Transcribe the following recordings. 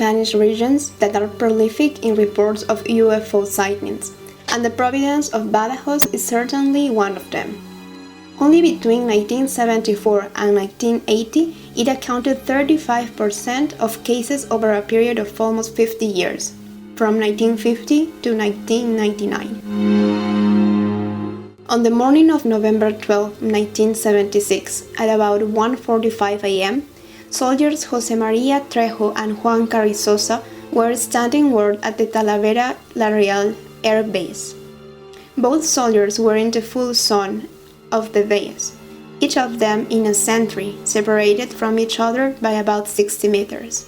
Spanish regions that are prolific in reports of UFO sightings, and the province of Badajoz is certainly one of them. Only between 1974 and 1980, it accounted 35% of cases over a period of almost 50 years, from 1950 to 1999. On the morning of November 12, 1976, at about 1:45 a.m., soldiers José María Trejo and Juan Carrizosa were standing guard at the Talavera La Real Air Base. Both soldiers were in the full sun of the base, each of them in a sentry, separated from each other by about 60 meters.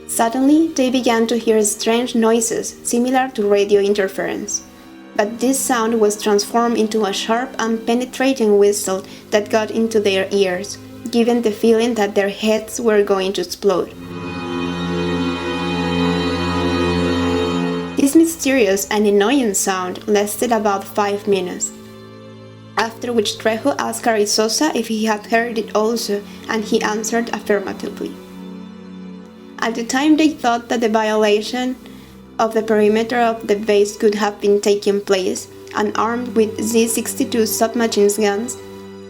Suddenly, they began to hear strange noises similar to radio interference, but this sound was transformed into a sharp and penetrating whistle that got into their ears, giving the feeling that their heads were going to explode. This mysterious and annoying sound lasted about 5 minutes, after which Trejo asked Carrizosa if he had heard it also, and he answered affirmatively. At the time, they thought that the violation of the perimeter of the base could have been taking place, and armed with Z-62 submachine guns,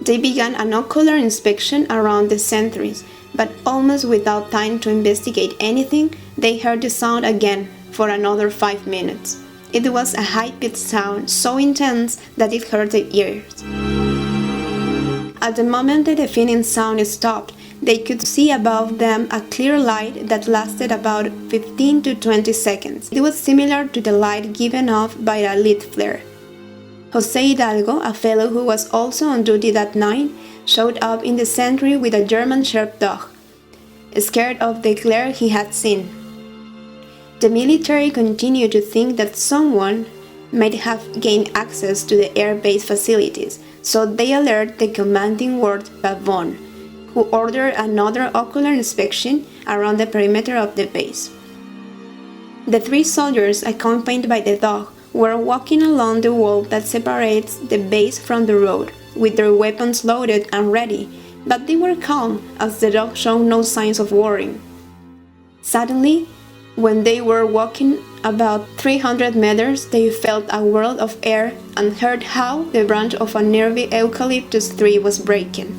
they began an ocular inspection around the sentries, but almost without time to investigate anything, they heard the sound again for another 5 minutes. It was a high-pitched sound so intense that it hurt their ears. At the moment the deafening sound stopped, they could see above them a clear light that lasted about 15 to 20 seconds. It was similar to the light given off by a lit flare. José Hidalgo, a fellow who was also on duty that night, showed up in the sentry with a German sheepdog, scared of the glare he had seen. The military continued to think that someone might have gained access to the air base facilities, so they alerted the commanding ward Pavón, who ordered another ocular inspection around the perimeter of the base. The 3 soldiers, accompanied by the dog, were walking along the wall that separates the base from the road, with their weapons loaded and ready, but they were calm as the dog showed no signs of worrying. Suddenly, when they were walking about 300 meters, they felt a whirl of air and heard how the branch of a nearby eucalyptus tree was breaking.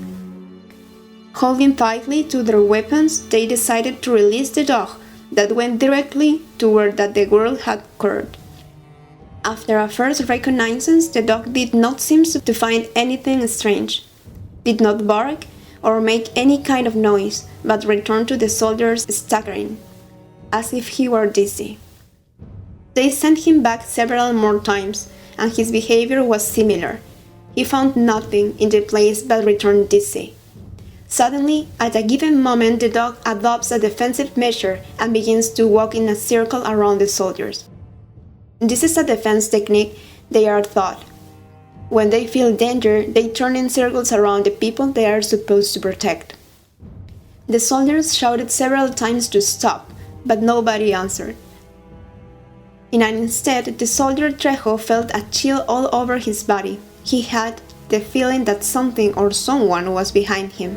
Holding tightly to their weapons, they decided to release the dog that went directly to where that the whirl had occurred. After a first reconnaissance, the dog did not seem to find anything strange, did not bark or make any kind of noise, but returned to the soldiers staggering, as if he were dizzy. They sent him back several more times, and his behavior was similar. He found nothing in the place but returned dizzy. Suddenly, at a given moment, the dog adopts a defensive measure and begins to walk in a circle around the soldiers. This is a defense technique they are taught. When they feel danger, they turn in circles around the people they are supposed to protect. The soldiers shouted several times to stop, but nobody answered. Instead, the soldier Trejo felt a chill all over his body. He had the feeling that something or someone was behind him.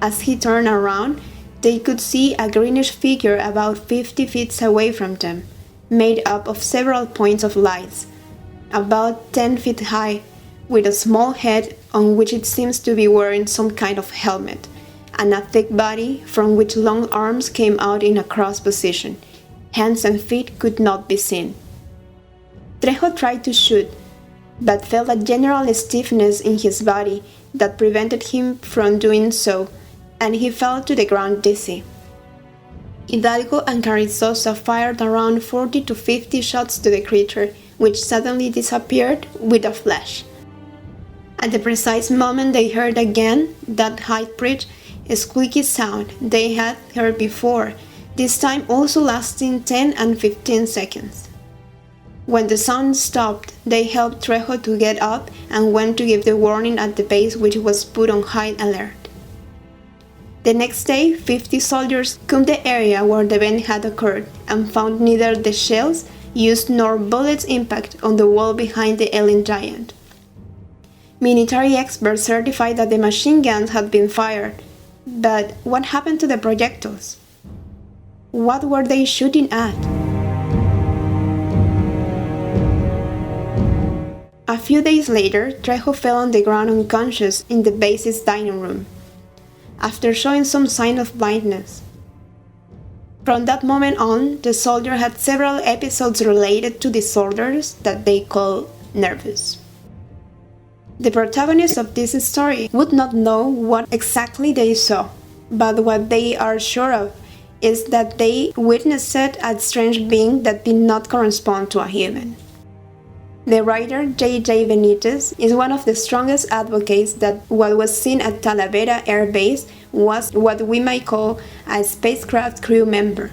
As he turned around, they could see a greenish figure about 50 feet away from them, made up of several points of lights, about 10 feet high, with a small head on which it seems to be wearing some kind of helmet, and a thick body from which long arms came out in a cross position. Hands and feet could not be seen. Trejo tried to shoot, but felt a general stiffness in his body that prevented him from doing so, and he fell to the ground dizzy. Hidalgo and Carrizosa fired around 40 to 50 shots to the creature, which suddenly disappeared with a flash. At the precise moment they heard again that high-pitched, squeaky sound they had heard before, this time also lasting 10 and 15 seconds. When the sound stopped, they helped Trejo to get up and went to give the warning at the base, which was put on high alert. The next day, 50 soldiers combed the area where the event had occurred and found neither the shells used nor bullets impact on the wall behind the alien giant. Military experts certified that the machine guns had been fired, but what happened to the projectiles? What were they shooting at? A few days later, Trejo fell on the ground unconscious in the base's dining room, after showing some sign of blindness. From that moment on, the soldier had several episodes related to disorders that they call nervous. The protagonists of this story would not know what exactly they saw, but what they are sure of is that they witnessed a strange being that did not correspond to a human. The writer J.J. Benitez is one of the strongest advocates that what was seen at Talavera Air Base was what we might call a spacecraft crew member.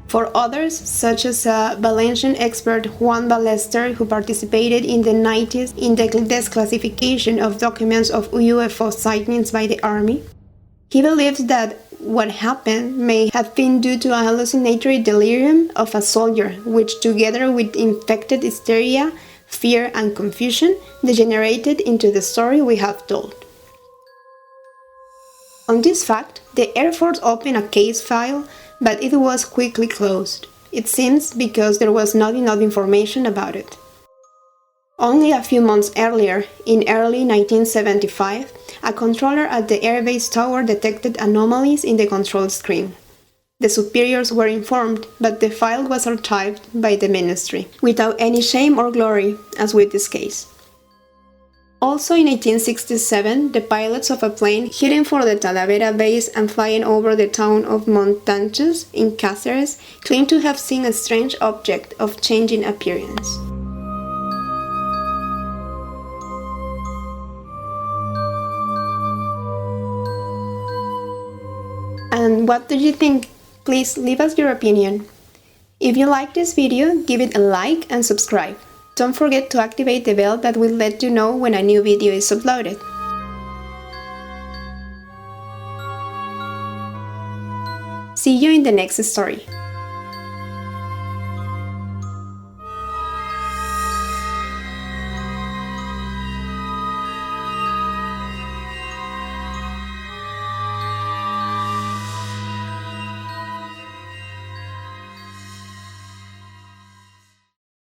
For others, such as Valencian expert Juan Ballester, who participated in the 90s in the declassification of documents of UFO sightings by the Army, he believes that what happened may have been due to a hallucinatory delirium of a soldier, which together with infected hysteria, fear and confusion degenerated into the story we have told. On this fact, the Air Force opened a case file, but it was quickly closed. It seems because there was not enough information about it. Only a few months earlier, in early 1975, a controller at the airbase tower detected anomalies in the control screen. The superiors were informed, but the file was archived by the ministry, without any shame or glory, as with this case. Also in 1867, the pilots of a plane heading for the Talavera base and flying over the town of Montanches in Cáceres claimed to have seen a strange object of changing appearance. And what do you think? Please leave us your opinion. If you like this video, give it a like and subscribe. Don't forget to activate the bell that will let you know when a new video is uploaded. See you in the next story.